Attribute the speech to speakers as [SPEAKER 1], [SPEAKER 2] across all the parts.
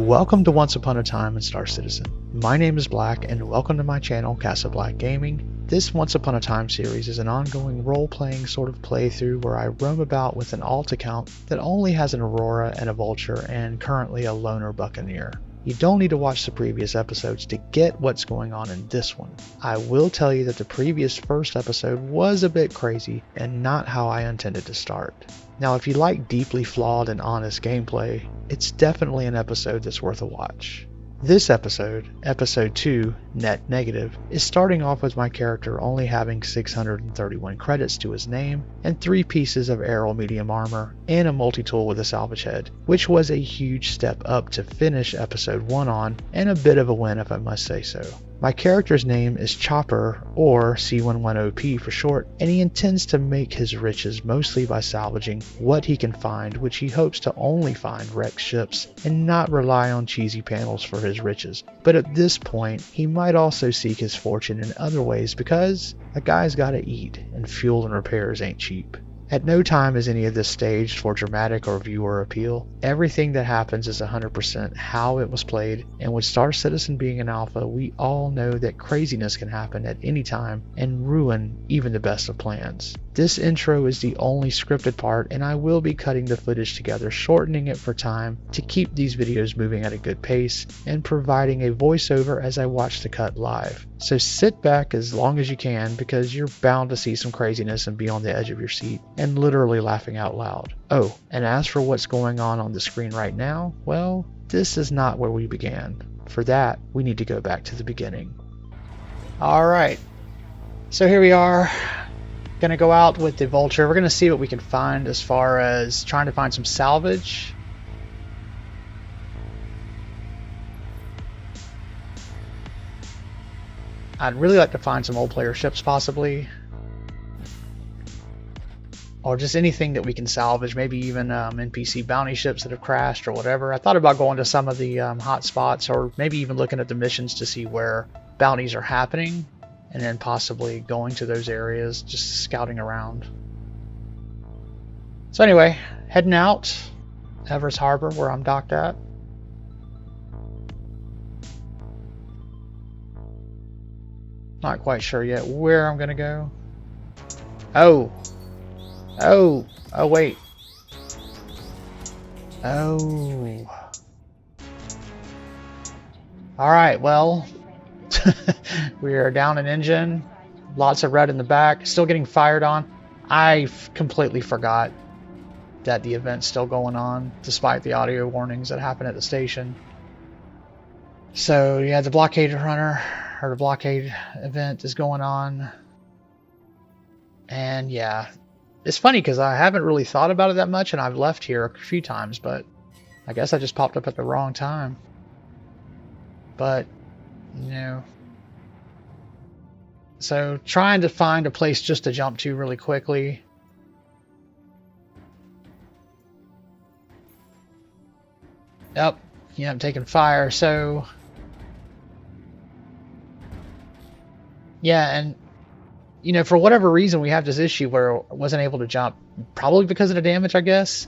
[SPEAKER 1] Welcome to Once Upon a Time in Star Citizen. My name is Black and welcome to my channel CasaBLACK Gaming. This Once Upon a Time series is an ongoing role-playing sort of playthrough where I roam about with an alt account that only has an Aurora and a Vulture and currently a Loner Buccaneer. You don't need to watch the previous episodes to get what's going on in this one. I will tell you that the previous first episode was a bit crazy and not how I intended to start. Now, if you like deeply flawed and honest gameplay, it's definitely an episode that's worth a watch. This episode, episode 2, Net Negative, is starting off with my character only having 631 credits to his name and 3 pieces of aero medium armor and a multi-tool with a salvage head, which was a huge step up to finish episode 1 on and a bit of a win if I must say so. My character's name is Chopper, or C11OP for short, and he intends to make his riches mostly by salvaging what he can find, which he hopes to only find wrecked ships and not rely on cheesy panels for his riches. But at this point, he might also seek his fortune in other ways because a guy's gotta eat, and fuel and repairs ain't cheap. At no time is any of this staged for dramatic or viewer appeal. Everything that happens is 100% how it was played, and with Star Citizen being an alpha, we all know that craziness can happen at any time and ruin even the best of plans. This intro is the only scripted part, and I will be cutting the footage together, shortening it for time to keep these videos moving at a good pace, and providing a voiceover as I watch the cut live. So sit back as long as you can, because you're bound to see some craziness and be on the edge of your seat, and literally laughing out loud. Oh, and as for what's going on the screen right now, well, this is not where we began. For that, we need to go back to the beginning. Alright, so here we are. Gonna go out with the Vulture. We're gonna see what we can find as far as trying to find some salvage. I'd really like to find some old player ships possibly, or just anything that we can salvage, maybe even NPC bounty ships that have crashed or whatever. I thought about going to some of the hot spots, or maybe even looking at the missions to see where bounties are happening, and then possibly going to those areas, just scouting around. So anyway, heading out, Everest Harbor, where I'm docked at. Not quite sure yet where I'm gonna go. Oh wait. Oh. Alright, well, we are down an engine, lots of red in the back, still getting fired on. I completely forgot that the event's still going on, despite the audio warnings that happen at the station. So yeah, the blockade runner, or the blockade event is going on. And yeah, it's funny because I haven't really thought about it that much, and I've left here a few times, but I guess I just popped up at the wrong time. But, you know. So trying to find a place just to jump to really quickly. Yep, yeah, I'm taking fire, so yeah, and you know, for whatever reason we have this issue where I wasn't able to jump, probably because of the damage, I guess.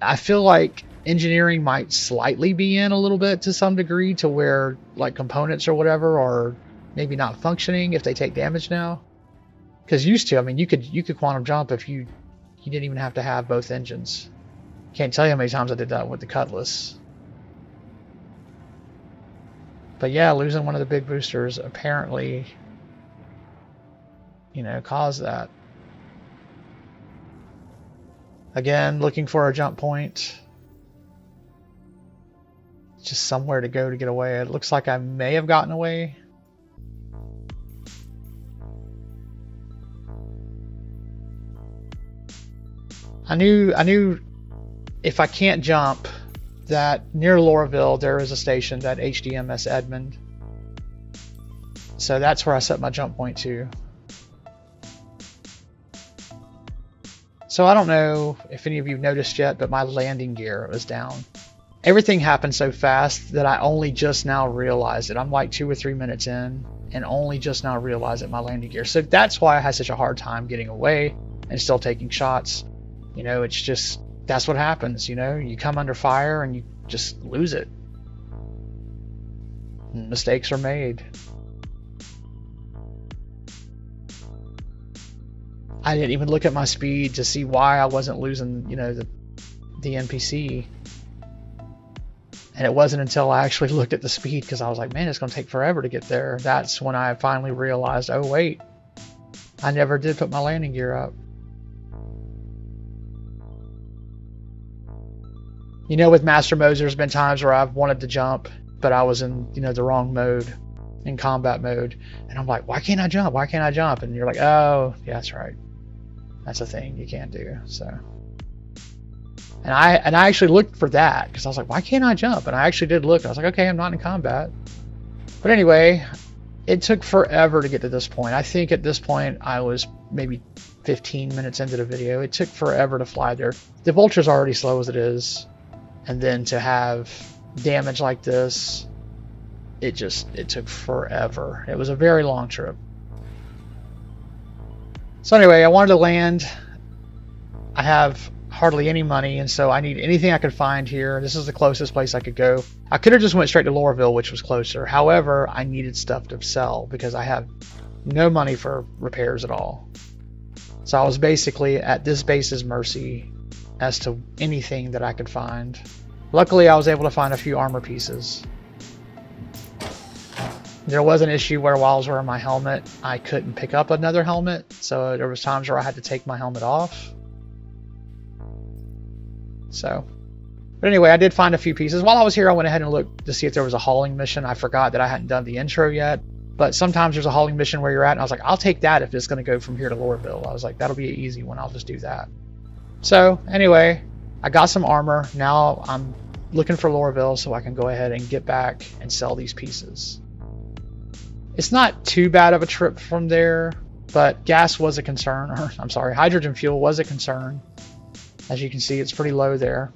[SPEAKER 1] I feel like engineering might slightly be in a little bit to some degree, to where like components or whatever are maybe not functioning if they take damage now. Because used to, I mean, you could quantum jump if you didn't even have to have both engines. Can't tell you how many times I did that with the Cutlass. But yeah, losing one of the big boosters apparently, you know, caused that. Again, looking for a jump point. Just somewhere to go to get away. It looks like I may have gotten away. I knew if I can't jump, that near Lorville there is a station, that HDMS Edmond. So that's where I set my jump point to. So I don't know if any of you have noticed yet, but my landing gear was down. Everything happened so fast that I only just now realized it. I'm like 2 or 3 minutes in and only just now realized that my landing gear. So that's why I had such a hard time getting away and still taking shots. You know, it's just, that's what happens, you know, you come under fire and you just lose it. Mistakes are made. I didn't even look at my speed to see why I wasn't losing, you know, the NPC. And it wasn't until I actually looked at the speed, because I was like, man, it's going to take forever to get there. That's when I finally realized, oh wait, I never did put my landing gear up. You know, with master modes, there's been times where I've wanted to jump, but I was in, you know, the wrong mode, in combat mode. And I'm like, why can't I jump? Why can't I jump? And you're like, oh, yeah, that's right. That's a thing you can't do. So, and I actually looked for that, because I was like, why can't I jump? And I actually did look. I was like, okay, I'm not in combat. But anyway, it took forever to get to this point. I think at this point I was maybe 15 minutes into the video. It took forever to fly there. The vulture's already slow as it is, and then to have damage like this, it took forever. It was a very long trip. So anyway, I wanted to land. I have hardly any money, and so I need anything I could find here. This is the closest place I could go. I could have just went straight to Lorville, which was closer. However, I needed stuff to sell because I have no money for repairs at all. So I was basically at this base's mercy as to anything that I could find. Luckily, I was able to find a few armor pieces. There was an issue where while I was wearing my helmet, I couldn't pick up another helmet. So there was times where I had to take my helmet off. So, but anyway, I did find a few pieces. While I was here, I went ahead and looked to see if there was a hauling mission. I forgot that I hadn't done the intro yet. But sometimes there's a hauling mission where you're at, and I was like, I'll take that if it's going to go from here to Lorville. I was like, that'll be an easy one. I'll just do that. So anyway, I got some armor. Now I'm looking for Lorville so I can go ahead and get back and sell these pieces. It's not too bad of a trip from there, but gas was a concern. Or, I'm sorry, hydrogen fuel was a concern. As you can see, it's pretty low there.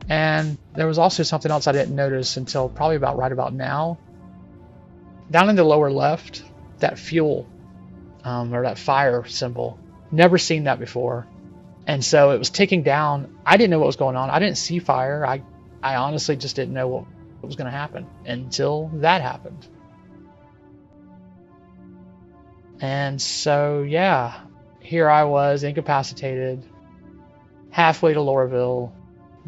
[SPEAKER 1] And there was also something else I didn't notice until probably right about now. Down in the lower left, that fuel or that fire symbol, never seen that before. And so it was ticking down. I didn't know what was going on. I didn't see fire. I honestly just didn't know what was going to happen until that happened. And so, yeah, here I was incapacitated, halfway to Lorville.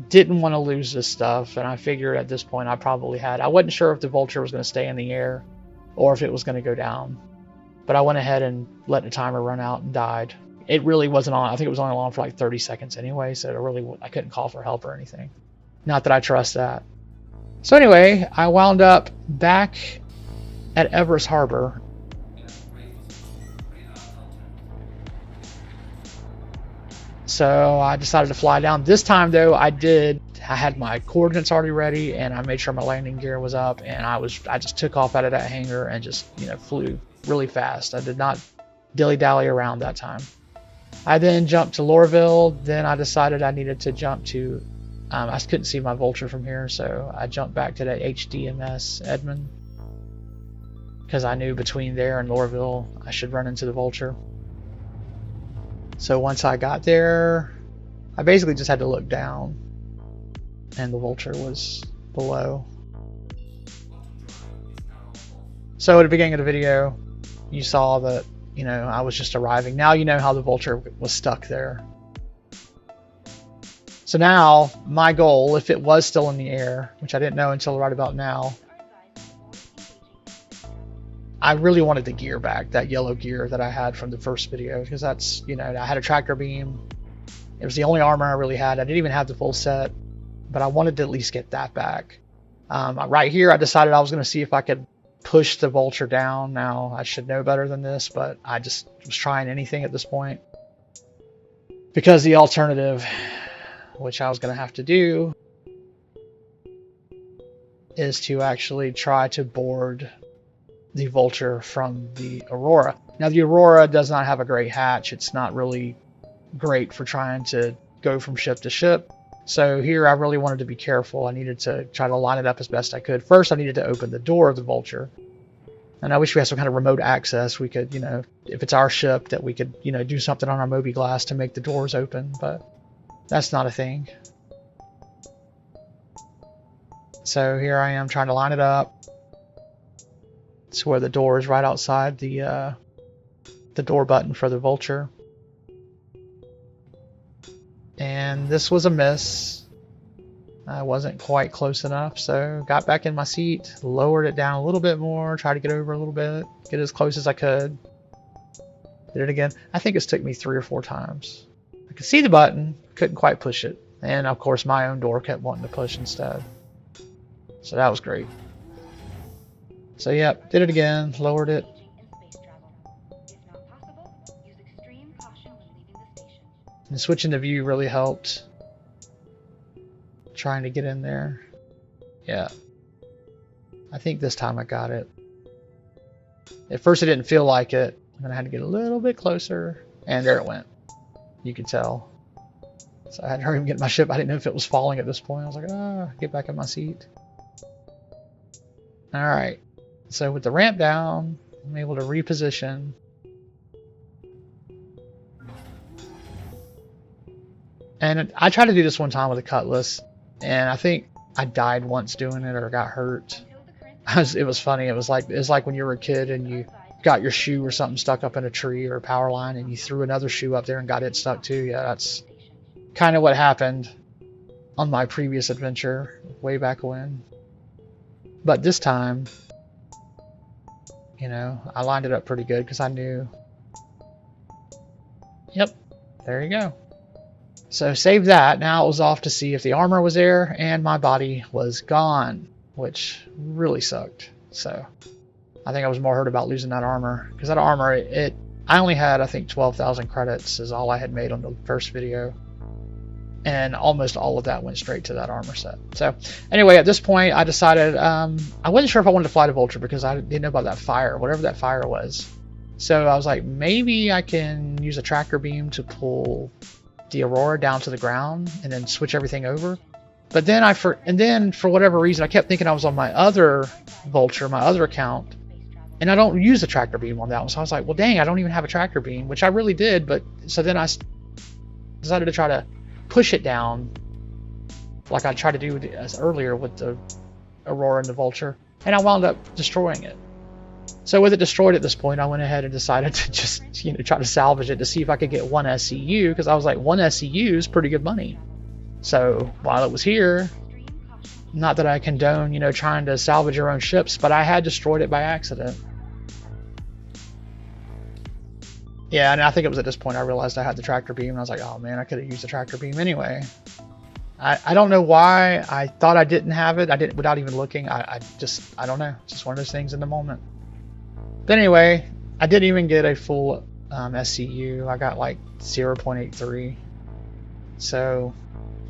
[SPEAKER 1] Didn't want to lose this stuff, and I figured at this point I probably had. I wasn't sure if the vulture was going to stay in the air or if it was going to go down, but I went ahead and let the timer run out and died. It really wasn't on. I think it was only on for like 30 seconds anyway, so I couldn't call for help or anything. Not that I trust that. So anyway, I wound up back at Everest Harbor. So I decided to fly down. This time though, I had my coordinates already ready, and I made sure my landing gear was up, and I just took off out of that hangar and just, you know, flew really fast. I did not dilly-dally around that time. I then jumped to Lorville. Then I decided I needed to jump to, I couldn't see my vulture from here, so I jumped back to that HDMS Edmond, because I knew between there and Lorville I should run into the vulture. So once I got there, I basically just had to look down, and the vulture was below. So at the beginning of the video, you saw that, you know, I was just arriving. Now you know how the vulture was stuck there. So now my goal, if it was still in the air, which I didn't know until right about now, I really wanted the gear back, that yellow gear that I had from the first video, because that's, you know, I had a tractor beam. It was the only armor I really had. I didn't even have the full set, but I wanted to at least get that back. Right here, I decided I was going to see if I could push the vulture down. Now, I should know better than this, but I just was trying anything at this point, because the alternative, which I was going to have to do, is to actually try to board the vulture from the Aurora. Now the Aurora does not have a great hatch. It's not really great for trying to go from ship to ship. So here I really wanted to be careful. I needed to try to line it up as best I could. First I needed to open the door of the vulture. And I wish we had some kind of remote access. We could, you know, if it's our ship, that we could, you know, do something on our Moby glass to make the doors open, but that's not a thing. So here I am trying to line it up. It's where the door is right outside the door button for the vulture. And this was a miss. I wasn't quite close enough, so got back in my seat, lowered it down a little bit more, tried to get over a little bit, get as close as I could. Did it again. I think it's took me 3 or 4 times. I could see the button, couldn't quite push it. And of course my own door kept wanting to push instead. So that was great. So yep, did it again, lowered it. And switching the view really helped. Trying to get in there. Yeah. I think this time I got it. At first it didn't feel like it. And then I had to get a little bit closer. And there it went. You could tell. So I had to hurry and get my ship. I didn't know if it was falling at this point. I was like, get back in my seat. Alright. So with the ramp down, I'm able to reposition. And I tried to do this one time with a cutlass. And I think I died once doing it or got hurt. It was funny. It was like when you were a kid and you got your shoe or something stuck up in a tree or a power line and you threw another shoe up there and got it stuck too. Yeah, that's kind of what happened on my previous adventure way back when. But this time, you know, I lined it up pretty good because I knew. Yep, there you go. So save that. Now it was off to see if the armor was there, and my body was gone, which really sucked. So I think I was more hurt about losing that armor, because that armor, I only had, I think, 12,000 credits is all I had made on the first video, and almost all of that went straight to that armor set. So anyway, at this point I decided I wasn't sure if I wanted to fly the vulture because I didn't know about that fire, whatever that fire was. So I was like, maybe I can use a tractor beam to pull the Aurora down to the ground and then switch everything over. But then for whatever reason I kept thinking I was on my other vulture, my other account, and I don't use a tractor beam on that one. So I was like, well dang, I don't even have a tractor beam, which I really did. But so then I decided to try to push it down like I tried to do earlier with the Aurora and the vulture, and I wound up destroying it. So with it destroyed at this point, I went ahead and decided to just, you know, try to salvage it to see if I could get 1 SCU, because I was like, 1 SCU is pretty good money. So while it was here, not that I condone, you know, trying to salvage your own ships, but I had destroyed it by accident. Yeah, and I think it was at this point I realized I had the tractor beam, and I was like, oh man, I could have used the tractor beam anyway. I don't know why I thought I didn't have it. I didn't, without even looking. I don't know. It's just one of those things in the moment. But anyway, I didn't even get a full SCU. I got like 0.83. So,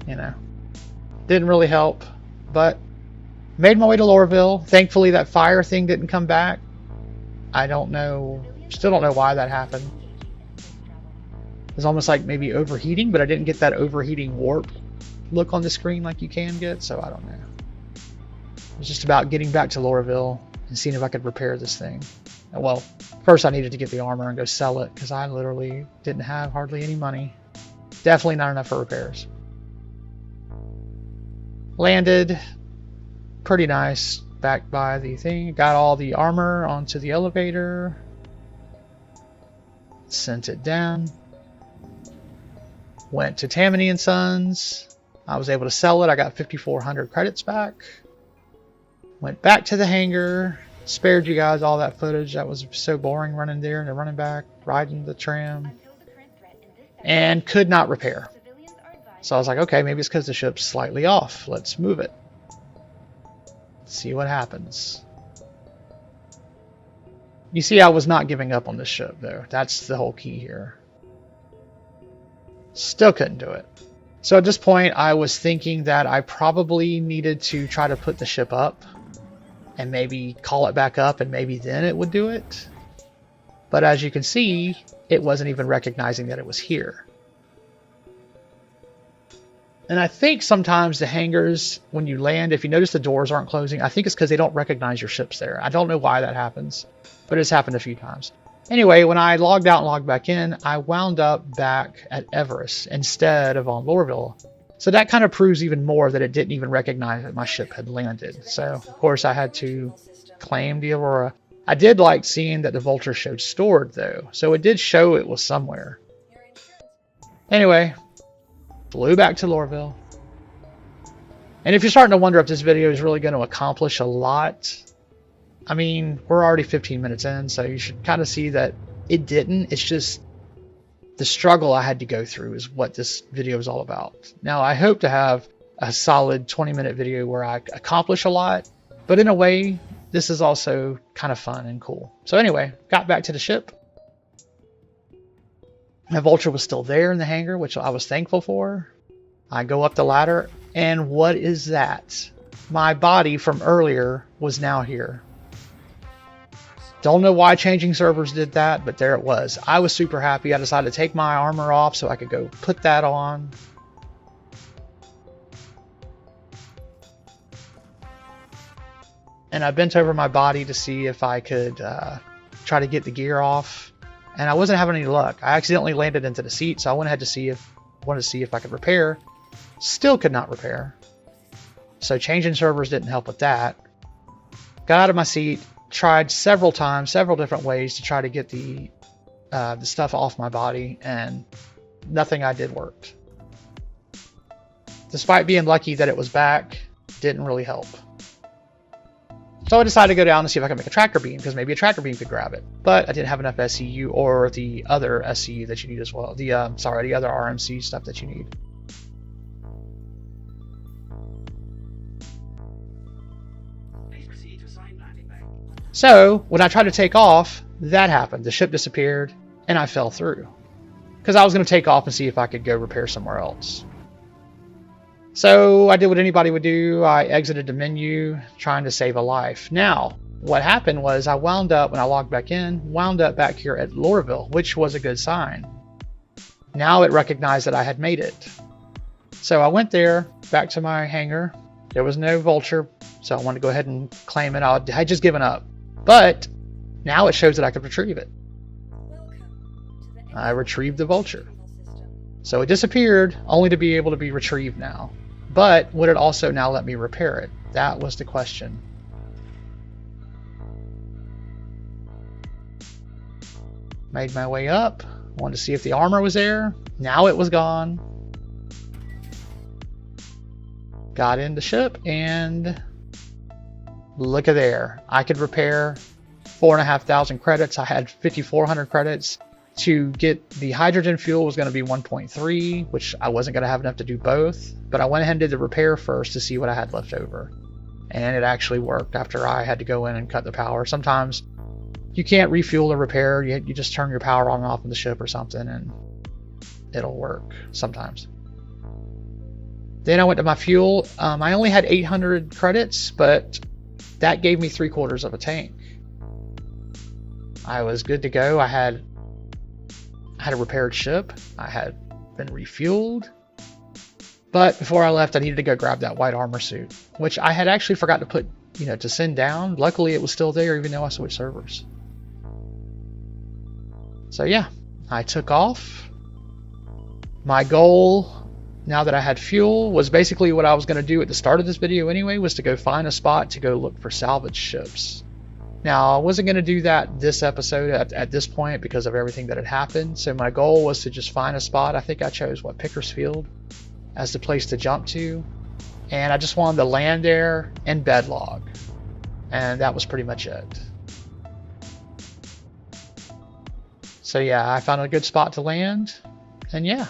[SPEAKER 1] you know, didn't really help. But made my way to Lorville. Thankfully, that fire thing didn't come back. I don't know. Still don't know why that happened. It was almost like maybe overheating, but I didn't get that overheating warp look on the screen like you can get. So I don't know. It was just about getting back to Lorville and seeing if I could repair this thing. Well, first I needed to get the armor and go sell it because I literally didn't have hardly any money. Definitely not enough for repairs. Landed. Pretty nice. Back by the thing. Got all the armor onto the elevator. Sent it down. Went to Tammany & Sons. I was able to sell it. I got 5,400 credits back. Went back to the hangar. Spared you guys all that footage. That was so boring running there and then running back, riding the tram. And could not repair. So I was like, okay, maybe it's because the ship's slightly off. Let's move it. See what happens. You see, I was not giving up on this ship, though. That's the whole key here. Still couldn't do it. So at this point, I was thinking that I probably needed to try to put the ship up and maybe call it back up, and maybe then it would do it. But as you can see, it wasn't even recognizing that it was here. And I think sometimes the hangars, when you land, if you notice the doors aren't closing, I think it's because they don't recognize your ships there. I don't know why that happens, but it's happened a few times. Anyway, when I logged out and logged back in, I wound up back at Everest instead of on Lorville. So that kind of proves even more that it didn't even recognize that my ship had landed. So, of course, I had to claim the Aurora. I did like seeing that the Vulture showed stored, though. So it did show it was somewhere. Anyway, flew back to Lorville. And if you're starting to wonder if this video is really going to accomplish a lot, I mean, we're already 15 minutes in, so you should kind of see that it didn't. It's just the struggle I had to go through is what this video is all about. Now, I hope to have a solid 20-minute video where I accomplish a lot, but in a way, this is also kind of fun and cool. So anyway, got back to the ship. My Vulture was still there in the hangar, which I was thankful for. I go up the ladder, and what is that? My body from earlier was now here. Don't know why changing servers did that, but there it was. I was super happy. I decided to take my armor off so I could go put that on. And I bent over my body to see if I could try to get the gear off. And I wasn't having any luck. I accidentally landed into the seat, so I wanted to see if I could repair. Still could not repair. So changing servers didn't help with that. Got out of my seat. Tried several times, several different ways to try to get the stuff off my body, and nothing I did worked. Despite being lucky that it was back, didn't really help. So I decided to go down and see if I could make a tractor beam, because maybe a tractor beam could grab it. But I didn't have enough SCU or the other SCU that you need as well. The other RMC stuff that you need. So when I tried to take off, that happened. The ship disappeared and I fell through because I was going to take off and see if I could go repair somewhere else. So I did what anybody would do. I exited the menu trying to save a life. Now, what happened was I wound up, when I logged back in, wound up back here at Lorville, which was a good sign. Now it recognized that I had made it. So I went there, back to my hangar. There was no Vulture, so I wanted to go ahead and claim it. I had just given up. But now it shows that I could retrieve it. I retrieved the Vulture. So it disappeared, only to be able to be retrieved now. But would it also now let me repair it? That was the question. Made my way up. Wanted to see if the armor was there. Now it was gone. Got in the ship and look at there. I could repair 4,500 credits. I had 5,400 credits. To get the hydrogen fuel was going to be 1.3, which I wasn't going to have enough to do both. But I went ahead and did the repair first to see what I had left over. And it actually worked after I had to go in and cut the power. Sometimes you can't refuel or repair. You just turn your power on and off in the ship or something and it'll work sometimes. Then I went to my fuel. I only had 800 credits, but that gave me 3/4 of a tank. I was good to go. I had a repaired ship. I had been refueled. But before I left, I needed to go grab that white armor suit, which I had actually forgot to put, to send down. Luckily, it was still there, even though I switched servers. So yeah, I took off. My goal, now that I had fuel, was basically what I was going to do at the start of this video anyway, was to go find a spot to go look for salvage ships. Now, I wasn't going to do that this episode at this point because of everything that had happened. So my goal was to just find a spot. I think I chose, Pickersfield as the place to jump to. And I just wanted to land there and bed log. And that was pretty much it. So yeah, I found a good spot to land. And yeah.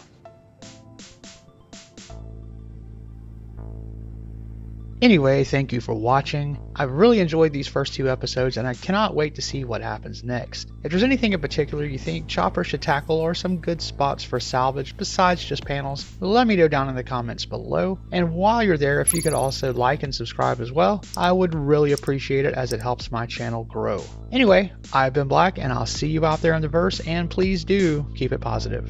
[SPEAKER 1] Anyway, thank you for watching. I've really enjoyed these first 2 episodes and I cannot wait to see what happens next. If there's anything in particular you think Chopper should tackle or some good spots for salvage besides just panels, let me know down in the comments below. And while you're there, if you could also like and subscribe as well, I would really appreciate it as it helps my channel grow. Anyway, I've been Black and I'll see you out there in the verse, and please do keep it positive.